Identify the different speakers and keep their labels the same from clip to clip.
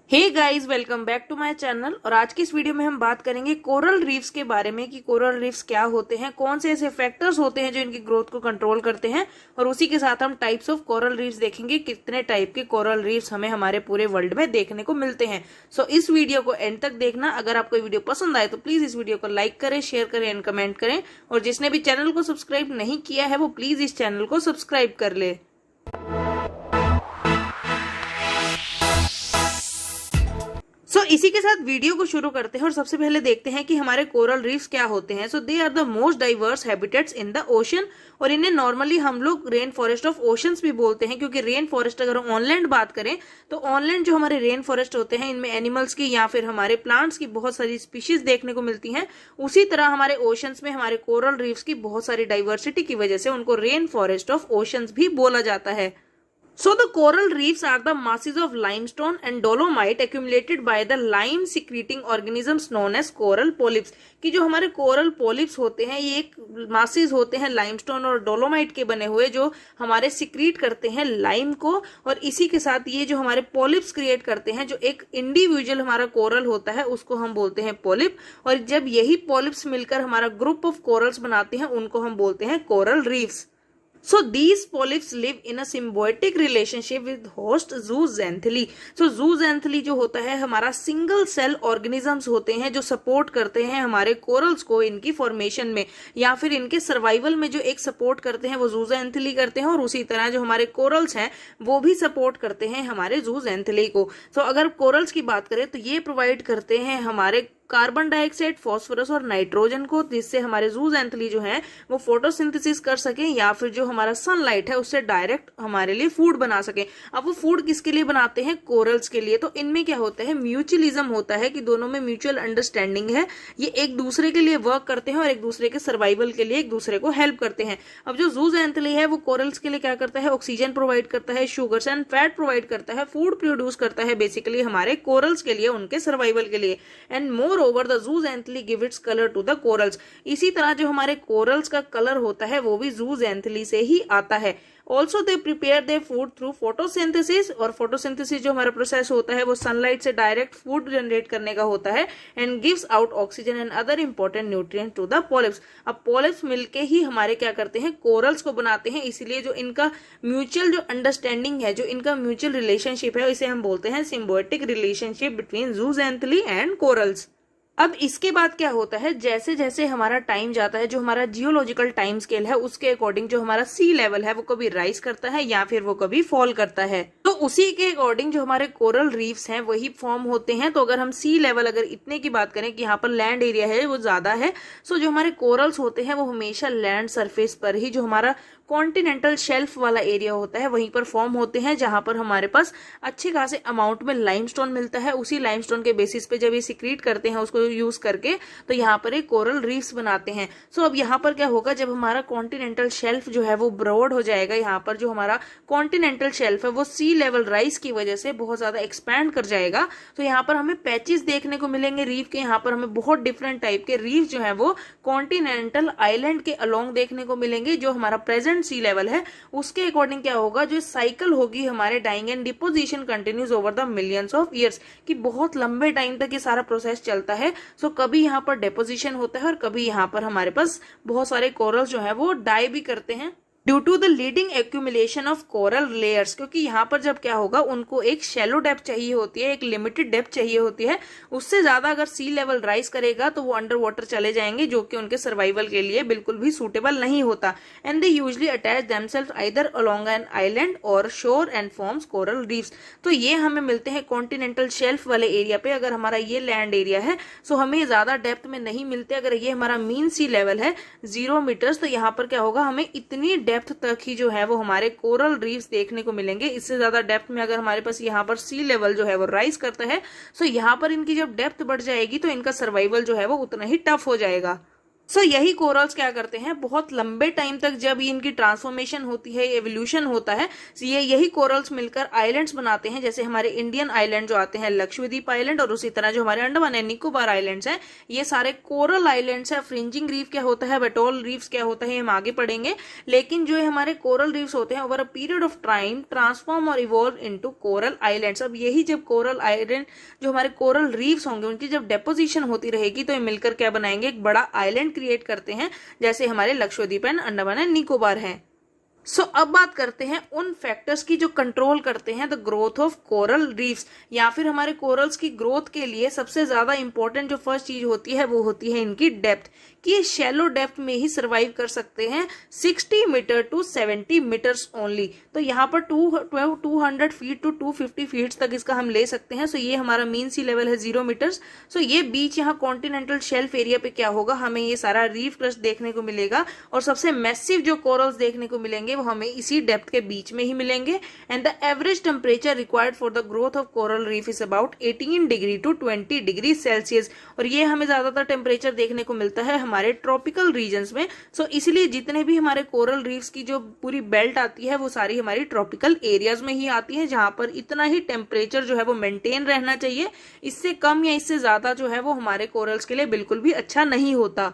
Speaker 1: Hey guys, welcome back to my channel. और आज की इस वीडियो में हम बात करेंगे कोरल रीफ्स के बारे में कि कोरल रीफ्स क्या होते हैं, कौन से ऐसे फैक्टर्स होते हैं जो इनकी ग्रोथ को कंट्रोल करते हैं, और उसी के साथ हम टाइप्स ऑफ कोरल रीफ्स देखेंगे, कितने टाइप के कोरल रीफ्स हमें हमारे पूरे वर्ल्ड में देखने को मिलते हैं। सो इस वीडियो को एंड तक देखना। अगर आपको ये वीडियो पसंद आए तो प्लीज इस वीडियो को लाइक करें, शेयर करें एंड कमेंट करें। और जिसने भी चैनल को सब्सक्राइब नहीं किया है वो प्लीज इस चैनल को सब्सक्राइब कर ले। इसी के साथ वीडियो को शुरू करते हैं और सबसे पहले देखते हैं कि हमारे कोरल रीफ्स क्या होते हैं। So they are the most diverse habitats in the ocean, और इन्हें नॉर्मली हम लोग रेन फॉरेस्ट ऑफ ओशंस भी बोलते हैं, क्योंकि रेन फॉरेस्ट अगर हम ऑनलैंड बात करें तो ऑनलैंड जो हमारे रेन फॉरेस्ट होते हैं इनमें एनिमल्स की या फिर हमारे प्लांट्स की बहुत सारी स्पीशीज देखने को मिलती हैं। उसी तरह हमारे ओशंस में हमारे कोरल रीफ्स की बहुत सारी डाइवर्सिटी की वजह से उनको रेन फॉरेस्ट ऑफ ओशंस भी बोला जाता है। So the coral reefs are the masses of limestone and dolomite accumulated by the lime secreting organisms known as coral polyps। कि जो हमारे कोरल पोलिप्स होते हैं ये एक मासेस होते हैं लाइमस्टोन और डोलोमाइट के बने हुए, जो हमारे सिक्रीट करते हैं लाइम को, और इसी के साथ ये जो हमारे पोलिप्स क्रिएट करते हैं, जो एक इंडिविजुअल हमारा कोरल होता है उसको हम बोलते हैं पोलिप, और जब यही पोलिप्स मिलकर हमारा ग्रुप ऑफ कोरल्स बनाते हैं उनको हम बोलते हैं coral reefs. So these polyps live in a symbiotic relationship with host zooxanthellae। So zooxanthellae जो होता है हमारा सिंगल सेल ऑर्गेनिजम्स होते हैं जो सपोर्ट करते हैं हमारे कोरल्स को इनकी फॉर्मेशन में या फिर इनके सर्वाइवल में। जो एक सपोर्ट करते हैं वो zooxanthellae करते हैं, और उसी तरह जो हमारे कोरल्स हैं वो भी सपोर्ट करते हैं हमारे zooxanthellae को। तो अगर कोरल्स की बात करें तो ये प्रोवाइड करते हैं हमारे कार्बन डाइऑक्साइड, फास्फोरस और नाइट्रोजन को, जिससे हमारे zooxanthellae जो है वो फोटोसिंथेसिस कर सके या फिर जो हमारा सनलाइट है उससे डायरेक्ट हमारे लिए फूड बना सके। अब वो फूड किसके लिए बनाते हैं? कोरल्स के लिए। तो इनमें क्या होता है? म्यूचुअलिज्म होता है कि दोनों में म्यूचुअल अंडरस्टैंडिंग है, ये एक दूसरे के लिए वर्क करते हैं और एक दूसरे के सर्वाइवल के लिए एक दूसरे को हेल्प करते हैं। अब जो zooxanthellae है वो कोरल्स के लिए क्या करता है? ऑक्सीजन प्रोवाइड करता है, शुगर्स एंड फैट प्रोवाइड करता है, फूड प्रोड्यूस करता है बेसिकली हमारे कोरल्स के लिए, उनके सर्वाइवल के लिए। And more over the zooxanthellae give its color to the corals। इसी तरह जो हमारे कोरल्स का कलर होता है वो भी zooxanthellae से ही आता है। Also they prepare their food through photosynthesis, और फोटोसिंथेसिस जो हमारा प्रोसेस होता है वो सनलाइट से डायरेक्ट फूड जनरेट करने का होता है, and gives out oxygen and other important nutrient to the polyps. अब पॉलिप्स मिलके ही हमारे क्या करते हैं? कोरल्स को बनाते हैं। इसलिए जो इनका म्यूचुअल जो अंडरस्टैंडिंग है, जो इनका म्यूचुअल रिलेशनशिप है, इसे हम बोलते हैं symbiotic relationship between zooxanthellae and corals. अब इसके बाद क्या होता है? जैसे जैसे हमारा टाइम जाता है, जो हमारा जियोलॉजिकल टाइम स्केल है उसके अकॉर्डिंग जो हमारा सी लेवल है वो कभी राइज करता है या फिर वो कभी फॉल करता है। तो उसी के अकॉर्डिंग जो हमारे कोरल रीफ्स हैं वही फॉर्म होते हैं। तो अगर हम सी लेवल अगर इतने की बात करें कि यहाँ पर लैंड एरिया है वो ज्यादा है, सो जो हमारे कोरल्स होते हैं वो हमेशा लैंड सरफेस पर ही, जो हमारा कॉन्टिनेंटल शेल्फ वाला एरिया होता है वहीं पर फॉर्म होते हैं, जहां पर हमारे पास अच्छे खासे अमाउंट में लाइमस्टोन मिलता है। उसी लाइमस्टोन के बेसिस पे जब ये सिक्रीट करते हैं उसको यूज करके, तो यहाँ पर एक कोरल रीफ्स बनाते हैं। सो अब यहाँ पर क्या होगा? जब हमारा कॉन्टिनेंटल शेल्फ जो है वो ब्रॉड हो जाएगा, यहाँ पर जो हमारा कॉन्टिनेंटल शेल्फ है वो सी लेवल राइज की वजह से बहुत ज्यादा एक्सपैंड कर जाएगा, तो यहाँ पर हमें पैचेस देखने को मिलेंगे रीफ के। यहाँ पर हमें बहुत डिफरेंट टाइप के रीफ जो है वो कॉन्टिनेंटल आइलैंड के अलोंग देखने को मिलेंगे। जो हमारा प्रेजेंट सी लेवल है उसके अकॉर्डिंग क्या होगा? जो साइकिल होगी हमारे dying and deposition continues over the millions of years, कि बहुत लंबे टाइम तक ये सारा प्रोसेस चलता है। सो कभी यहाँ पर डिपोजिशन होता है और कभी यहाँ पर हमारे पास बहुत सारे कोरल्स जो है वो डाई भी करते हैं due to the leading accumulation of coral layers. क्योंकि यहाँ पर जब क्या होगा, उनको एक शैलो डेप्थ चाहिए होती है, एक लिमिटेड डेप्थ चाहिए होती है। उससे ज्यादा अगर सी लेवल राइज करेगा तो वो अंडर वाटर चले जाएंगे, जो कि उनके सर्वाइवल के लिए बिल्कुल भी सूटेबल नहीं होता। And they usually attach themselves either along an island और शोर एंड फॉर्म्स कोरल रीफ्स। तो ये हमें मिलते हैं कॉन्टिनेंटल शेल्फ वाले एरिया पे। अगर हमारा ये लैंड एरिया है सो हमें ज्यादा डेप्थ में नहीं मिलते। अगर ये हमारा मीन सी लेवल है 0 मीटर्स, तो यहाँ पर क्या होगा? हमें इतनी डेप्थ तक ही जो है वो हमारे कोरल रीफ्स देखने को मिलेंगे। इससे ज्यादा डेप्थ में अगर हमारे पास यहाँ पर सी लेवल जो है वो राइज करता है, सो यहाँ पर इनकी जब डेप्थ बढ़ जाएगी तो इनका सर्वाइवल जो है वो उतना ही टफ हो जाएगा। यही कोरल्स क्या करते हैं, बहुत लंबे टाइम तक जब इनकी ट्रांसफॉर्मेशन होती है, एवोल्यूशन होता है, यही कोरल्स मिलकर आइलैंड्स बनाते हैं। जैसे हमारे इंडियन आइलैंड जो आते हैं लक्षद्वीप आइलैंड, और उसी तरह जो हमारे अंडमान एंड निकोबार आइलैंड्स हैं, ये सारे कोरल आइलैंड्स है। फ्रिंजिंग रीफ क्या होता है, बटोल रीफ्स क्या होता है, हम आगे पढ़ेंगे। लेकिन जो हमारे कोरल रीफ्स होते हैं over a period of time transform और इवॉल्व इनटू कोरल आइलैंड्स। अब यही जब कोरल आइलैंड जो हमारे कोरल रीफ्स होंगे उनकी जब डेपोजिशन होती रहेगी तो ये मिलकर क्या बनाएंगे, एक बड़ा आइलैंड क्रिएट करते हैं, जैसे हमारे लक्षद्वीप एंड अंडमान एंड निकोबार हैं। अब बात करते हैं उन फैक्टर्स की जो कंट्रोल करते हैं the growth of coral reefs, या फिर हमारे कोरल्स की ग्रोथ के लिए सबसे ज्यादा इंपॉर्टेंट जो फर्स्ट चीज होती है वो होती है इनकी डेप्थ, कि ये शैलो डेप्थ में ही सर्वाइव कर सकते हैं 60 मीटर टू 70 मीटर्स ओनली। तो यहाँ पर 200 फीट टू 250 फीट तक इसका हम ले सकते हैं। ये हमारा मीन सी लेवल है 0 मीटर्स। ये बीच यहाँ कॉन्टिनेंटल शेल्फ एरिया पे क्या होगा, हमें ये सारा रीफ क्रस्ट देखने को मिलेगा, और सबसे मैसिव जो कोरल्स देखने को मिलेंगे वो हमें इसी डेप्थ के बीच में ही मिलेंगे। And the average temperature required for the growth of coral reef is about 18 degree to 20 degree Celsius, और ये हमें ज्यादातर टेम्परेचर देखने को मिलता है हमारे ट्रॉपिकल रीजन्स में। इसलिए जितने भी हमारे कोरल रीफ्स की जो पूरी बेल्ट आती है वो सारी हमारी ट्रॉपिकल एरियाज में ही आती है, जहां पर इतना ही टेम्परेचर जो है वो मेंटेन रहना चाहिए। इससे कम या इससे ज्यादा जो है वो हमारे कोरल्स के लिए बिल्कुल भी अच्छा नहीं होता।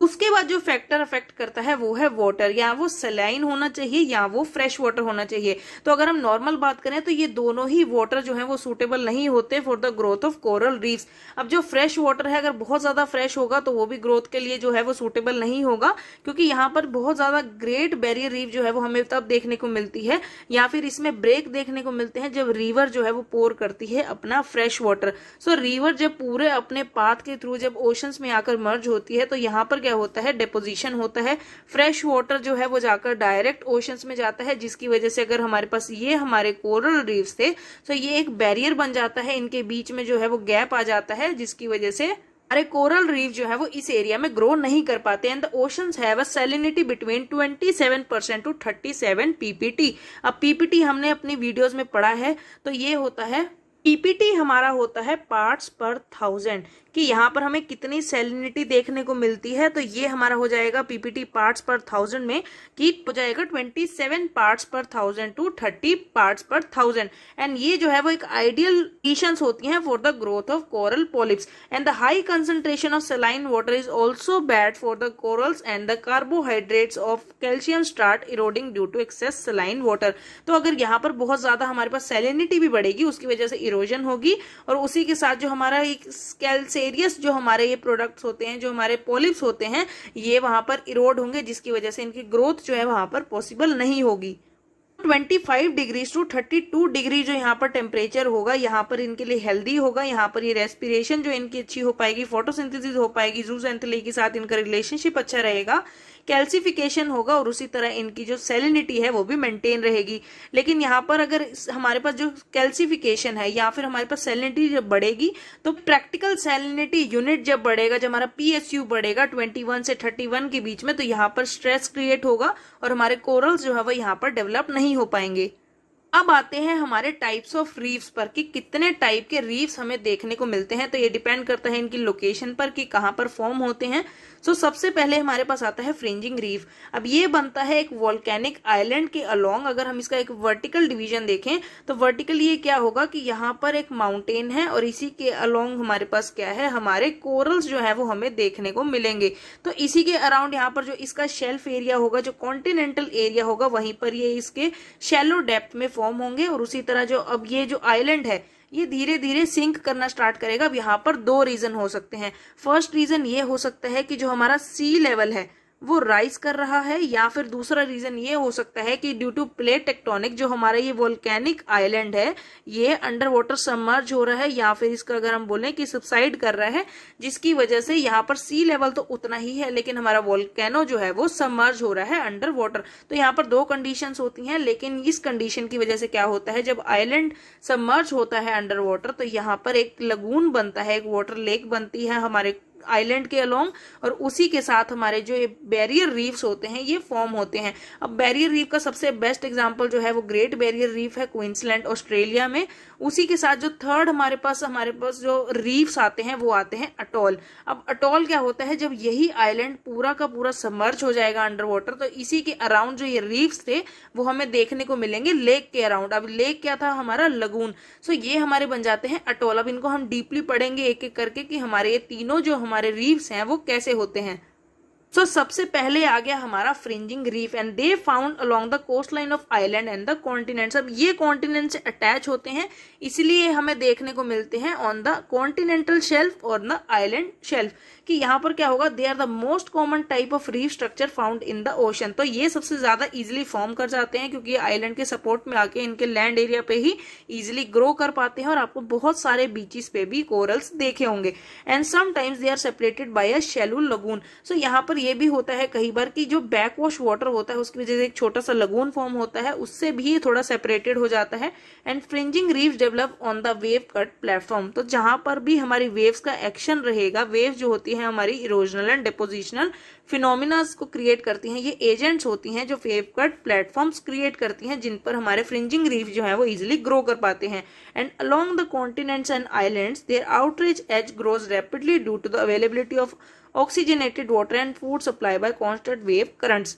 Speaker 1: उसके बाद जो फैक्टर अफेक्ट करता है वो है वाटर, या वो सलाइन होना चाहिए या वो फ्रेश वाटर होना चाहिए। तो अगर हम नॉर्मल बात करें तो ये दोनों ही वाटर जो है वो सूटेबल नहीं होते for the growth of coral reefs. अब जो फ्रेश वाटर है अगर बहुत ज्यादा फ्रेश होगा तो वो भी ग्रोथ के लिए जो है वो सूटेबल नहीं होगा, क्योंकि यहाँ पर बहुत ज्यादा ग्रेट बैरियर रीफ जो है वो हमें तब देखने को मिलती है, या फिर इसमें ब्रेक देखने को मिलते हैं जब रिवर जो है वो पोर करती है अपना फ्रेश वाटर। रिवर जब पूरे अपने पाथ के थ्रू जब ओशंस में आकर मर्ज होती है तो यहाँ पर क्या होता है, डेपोजिशन होता है, फ्रेश वाटर जो है वो जाकर डायरेक्ट ओशंस में जाता है, जिसकी वजह से अगर हमारे पास ये हमारे कोरल रीफ्स थे तो ये एक बैरियर बन जाता है, इनके बीच में जो है वो गैप आ जाता है, जिसकी वजह से हमारे कोरल रीफ जो है वो इस एरिया में ग्रो नहीं कर पाते। And the oceans have a salinity between 27% to 37 ppt। अब पीपीटी हमने अपनी वीडियोस में पढ़ा है, तो ये होता है पीपीटी हमारा होता है पार्ट्स पर 1000, कि यहाँ पर हमें कितनी सैलिनिटी देखने को मिलती है। तो ये हमारा हो जाएगा पीपीटी पार्ट्स पर 1000 में कि हो जाएगा 27 पार्ट्स पर 1000 टू 30 पार्ट्स पर 1000। एंड ये जो है वो एक आइडियल कंडीशंस होती हैं for the growth of coral polyps. And the high concentration of saline water is also bad for the corals, and the carbohydrates of calcium start eroding due to excess saline water. तो अगर यहाँ पर बहुत ज्यादा हमारे पास salinity भी बढ़ेगी, उसकी वजह से इरोजन होगी, और उसी के साथ जो हमारा एक कैल्सेरियस जो हमारे ये प्रोडक्ट्स होते हैं, जो हमारे पॉलिप्स होते हैं, ये वहां पर इरोड होंगे, जिसकी वजह से इनकी ग्रोथ जो है वहां पर पॉसिबल नहीं होगी। 25 डिग्री टू 32 डिग्री जो यहाँ पर टेम्परेचर होगा, यहाँ पर इनके लिए हेल्दी होगा। यहाँ पर ये रेस्पिरेशन जो इनकी अच्छी हो पाएगी, फोटोसिंथेसिस हो पाएगी, जूजेंथली के साथ इनका रिलेशनशिप अच्छा रहेगा, कैल्सिफिकेशन होगा, और उसी तरह इनकी जो सैलिनिटी है वो भी मेंटेन रहेगी। लेकिन यहाँ पर अगर हमारे पास जो कैल्सिफिकेशन है या फिर हमारे पास सैलिनिटी जब बढ़ेगी, तो प्रैक्टिकल सैलिनिटी यूनिट जब बढ़ेगा, जब हमारा PSU बढ़ेगा 21 से 31 के बीच में, तो यहाँ पर स्ट्रेस क्रिएट होगा और हमारे कोरल्स जो है वो यहाँ पर डेवलप नहीं हो पाएंगे। अब आते हैं हमारे टाइप्स ऑफ रीफ्स पर, कि कितने टाइप के रीफ्स हमें देखने को मिलते हैं। तो ये डिपेंड करता है इनकी लोकेशन पर कि कहाँ पर फॉर्म होते हैं। सबसे पहले हमारे पास आता है फ्रिंजिंग रीफ। अब ये बनता है एक वोल्केनिक आइलैंड के अलोंग। अगर हम इसका एक वर्टिकल डिवीजन देखें तो वर्टिकली ये क्या होगा कि यहाँ पर एक माउंटेन है और इसी के अलोंग हमारे पास क्या है, हमारे कोरल्स जो है वो हमें देखने को मिलेंगे। तो इसी के अराउंड यहाँ पर जो इसका शेल्फ एरिया होगा, जो कॉन्टिनेंटल एरिया होगा, वहीं पर ये इसके शैलो डेप्थ में फॉर्म होंगे। और उसी तरह जो अब ये जो आइलैंड है ये धीरे धीरे सिंक करना स्टार्ट करेगा। अब यहाँ पर दो रीजन हो सकते हैं। फर्स्ट रीजन ये हो सकता है कि जो हमारा सी लेवल है वो राइज कर रहा है, या फिर दूसरा रीजन ये हो सकता है कि ड्यू टू प्लेट टेक्टोनिक जो हमारा ये वोल्केनिक आइलैंड है ये अंडर वाटर सबमर्ज हो रहा है, या फिर इसका अगर हम बोलें कि सबसाइड कर रहा है, जिसकी वजह से यहाँ पर सी लेवल तो उतना ही है लेकिन हमारा वोल्केनो जो है वो सबमर्ज हो रहा है अंडर वाटर। तो यहाँ पर दो कंडीशंस होती हैं, लेकिन इस कंडीशन की वजह से क्या होता है, जब आइलैंड सबमर्ज होता है अंडर वाटर तो यहाँ पर एक लगून बनता है, एक वाटर लेक बनती है हमारे आइलैंड के अलोंग, और उसी के साथ हमारे जो ये बैरियर रीफ्स होते हैं ये फॉर्म होते हैं। अब बैरियर रीफ का सबसे बेस्ट एग्जांपल जो है वो ग्रेट बैरियर रीफ है क्वींसलैंड ऑस्ट्रेलिया में। उसी के साथ जो थर्ड हमारे पास जो रीफ्स आते हैं वो आते हैं अटोल। अब अटोल क्या होता है, जब यही आइलैंड पूरा का पूरा सबमर्ज हो जाएगा अंडर वाटर, तो इसी के अराउंड जो ये रीफ्स थे वो हमें देखने को मिलेंगे लेक के अराउंड। अब लेक क्या था, हमारा लगून। सो ये हमारे बन जाते हैं अटोल। अब इनको हम डीपली पढ़ेंगे एक एक करके कि हमारे ये तीनों जो हमारे रीफ्स हैं वो कैसे होते हैं। सबसे पहले आ गया हमारा fringing reef, and they found along the coast line of island and the continents. अब ये कॉन्टिनेंट से अटैच होते हैं, इसलिए हमें देखने को मिलते हैं ऑन द कॉन्टिनेंटल शेल्फ और द आइलैंड शेल्फ। कि यहाँ पर क्या होगा, they are the most common type of reef structure found in the ocean. तो ये सबसे ज्यादा इजिली फॉर्म कर जाते हैं क्योंकि आइलैंड के सपोर्ट में आके इनके लैंड एरिया पे ही इजिली ग्रो कर पाते हैं, और आपको बहुत सारे बीचेस पे भी कोरल्स देखे होंगे। And sometimes they are separated by a shallow lagoon. So यहाँ पर ये भी होता है कई बार कि जो बैक वॉश वाटर होता है उसकी वजह से एक छोटा सा लगून फॉर्म होता है, उससे भी थोड़ा सेपरेटेड हो जाता है। And fringing reef develop on the wave cut platform. तो जहां पर भी हमारी वेव्स का एक्शन रहेगा, वेव जो होती है हमारी इरोजनल एंड डिपोजिशनल फिनोमिना को क्रिएट करती हैं, ये एजेंट्स होती हैं जो वेव कट प्लेटफॉर्म्स क्रिएट करती हैं, जिन पर हमारे फ्रिंजिंग रीफ जो है वो इजिली ग्रो कर पाते हैं। And along the continents and islands their outreach edge grows rapidly due to the availability of oxygenated water and food supply by constant wave currents.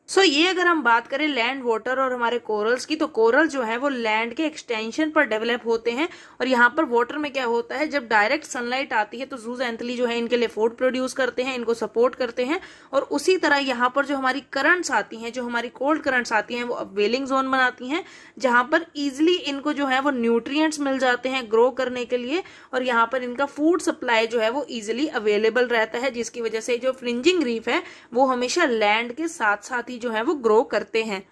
Speaker 1: ये अगर हम बात करें लैंड वाटर और हमारे कोरल्स की, तो कोरल जो है वो लैंड के एक्सटेंशन पर डेवलप होते हैं। और यहाँ पर वाटर में क्या होता है, जब डायरेक्ट सनलाइट आती है तो जूज़ैंथली जो है इनके लिए फूड प्रोड्यूस करते हैं, इनको सपोर्ट करते हैं। और उसी तरह यहाँ पर जो हमारी करंट्स आती हैं, जो हमारी कोल्ड करंट्स आती हैं, वो अपवेलिंग जोन बनाती हैं, जहां पर इजिली इनको जो है वो न्यूट्रिएंट्स मिल जाते हैं ग्रो करने के लिए, और यहाँ पर इनका फूड सप्लाई जो है वो इजिली अवेलेबल रहता है, जिसकी वजह से जो फ्रिंजिंग रीफ है वो हमेशा लैंड के साथ साथ जो है वो ग्रो करते हैं।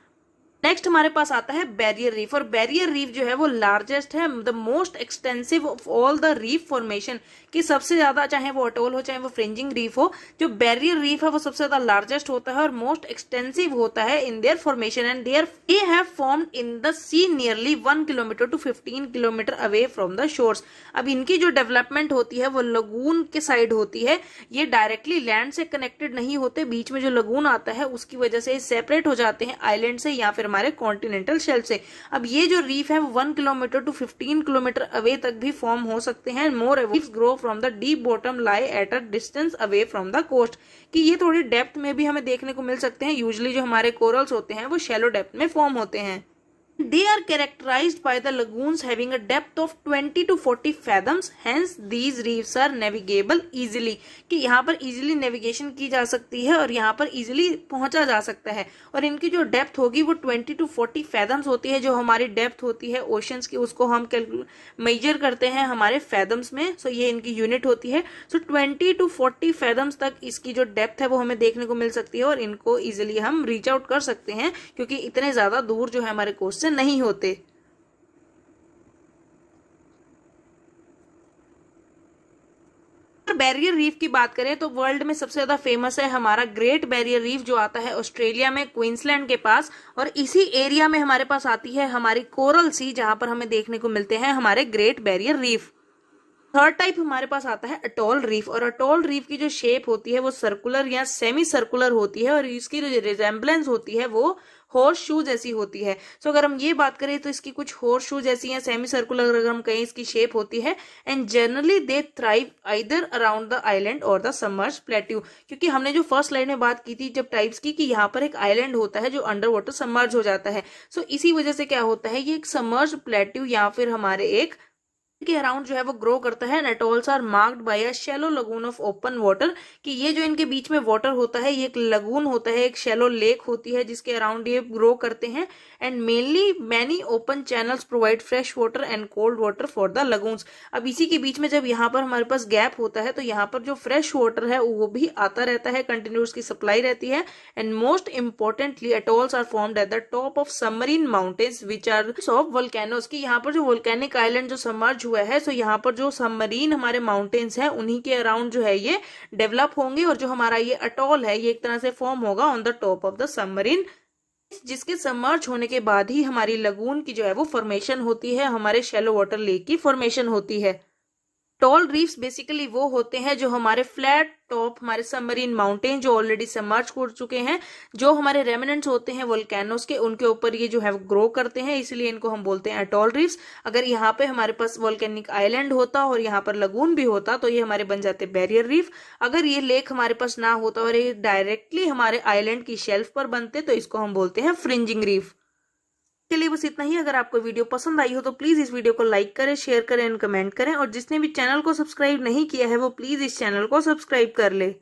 Speaker 1: नेक्स्ट हमारे पास आता है बैरियर रीफ, और बैरियर रीफ जो है वो लार्जेस्ट है, the most extensive of all the reef formation. कि सबसे ज्यादा, चाहे वो अटोल हो चाहे वो फ्रिंजिंग रीफ हो, जो बैरियर रीफ है वो सबसे ज्यादा लार्जेस्ट होता है और मोस्ट एक्सटेंसिव होता है in their formation. And they have formed in the sea nearly 1 kilometre to 15 kilometre away from the shores. अब इनकी जो डेवलपमेंट होती है वो लगून के साइड होती है, ये डायरेक्टली लैंड से कनेक्टेड नहीं होते, बीच में जो लगून आता है उसकी वजह से सेपरेट हो जाते हैं आइलैंड से या फिर हमारे कॉन्टिनेंटल शेल्फ से। अब ये जो रीफ है 1 किलोमीटर टू 15 किलोमीटर अवे तक भी फॉर्म हो सकते हैं। More reefs grow from the deep bottom lie at a distance away from the coast. कि ये थोड़ी डेप्थ में भी हमें देखने को मिल सकते हैं। यूजुअली जो हमारे कोरल्स होते हैं वो शैलो डेप्थ में फॉर्म होते हैं। They are characterized by the lagoons having a depth of 20 to 40 fathoms. Hence, these reefs are navigable easily. कि यहाँ पर easily navigation की जा सकती है और यहाँ पर easily पहुंचा जा सकता है। और इनकी जो डेप्थ होगी वो 20 to 40 fathoms होती है। जो हमारी डेप्थ होती है ओशंस की, उसको हम मेजर करते हैं हमारे fathoms में। सो ये इनकी यूनिट होती है। सो 20 to 40 fathoms तक इसकी जो डेप्थ है वो हमें देखने को मिल सकती है, और इनको easily हम रीच आउट कर सकते हैं क्योंकि इतने ज्यादा दूर जो है हमारे कोस्ट से नहीं होते। बैरियर रीफ की बात करें तो वर्ल्ड में सबसे ज्यादा फेमस है हमारा ग्रेट बैरियर रीफ, जो आता है ऑस्ट्रेलिया में क्वींसलैंड के पास। और इसी एरिया में हमारे पास आती है हमारी कोरल सी, जहां पर हमें देखने को मिलते हैं हमारे great barrier reef. Third type हमारे पास आता है अटोल रीफ, और अटोल रीफ की जो शेप होती है वो सर्कुलर या सेमी सर्कुलर होती है, और इसकी जो रिजेम्बलेंस होती है वो हॉर्स शू जैसी होती है। सो अगर हम ये बात करें तो इसकी कुछ हॉर्स शू जैसी या सेमी सर्कुलर अगर हम कहें इसकी शेप होती है। And generally they thrive either around the island और द सबमर्ज प्लेट्यू। क्योंकि हमने जो फर्स्ट लाइन में बात की थी जब टाइप्स की, कि यहाँ पर एक आइलैंड होता है जो अंडर वाटर सबमर्ज हो जाता है। सो इसी वजह से क्या होता है, ये एक सबमर्ज प्लेट्यू या फिर हमारे एक के अराउंड जो है वो ग्रो करता है। Atolls are marked by a shallow lagoon of open water. कि ये जो इनके बीच में वाटर होता है ये एक लगून होता है, एक शैलो लेक होती है जिसके अराउंड ये ग्रो करते हैं। And mainly many open channels provide fresh water and cold water for the lagoons. अब इसी के बीच में जब यहाँ पर हमारे पास गैप होता है तो यहाँ पर जो फ्रेश वाटर है वो भी आता रहता है, कंटिन्यूस की सप्लाई रहती है। And most importantly atolls are formed at the top of submarine mountains which are of volcanoes. की यहाँ पर जो वोल्केनिक आइलैंड जो सबमर्ज हुआ है, सो यहाँ पर जो सबमरीन हमारे माउंटेन्स हैं उन्हीं के अराउंड जो है ये डेवलप होंगे, और जो हमारा ये अटोल है ये एक तरह से फॉर्म होगा on the top of the submarine, जिसके सबमर्ज होने के बाद ही हमारी लगून की जो है वो फॉर्मेशन होती है, हमारे शैलो वाटर लेक की फॉर्मेशन होती है। टॉल रीफ्स बेसिकली वो होते हैं जो हमारे फ्लैट टॉप, हमारे सबमरीन माउंटेन जो ऑलरेडी सबमर्ज हो चुके हैं, जो हमारे रेमिनेंट्स होते हैं वोल्केनोस के, उनके ऊपर ये जो है ग्रो करते हैं, इसलिए इनको हम बोलते हैं अटॉल रीफ्स। अगर यहाँ पे हमारे पास वोल्केनिक आइलैंड होता और यहाँ पर लगून भी होता तो ये हमारे बन जाते बैरियर रीफ। अगर ये लेक हमारे पास ना होता और ये डायरेक्टली हमारे आइलैंड की शेल्फ पर बनते तो इसको हम बोलते हैं फ्रिंजिंग रीफ। चलिए बस इतना ही। अगर आपको वीडियो पसंद आई हो तो प्लीज इस वीडियो को लाइक करें, शेयर करें एंड कमेंट करें, और जिसने भी चैनल को सब्सक्राइब नहीं किया है वो प्लीज इस चैनल को सब्सक्राइब कर ले।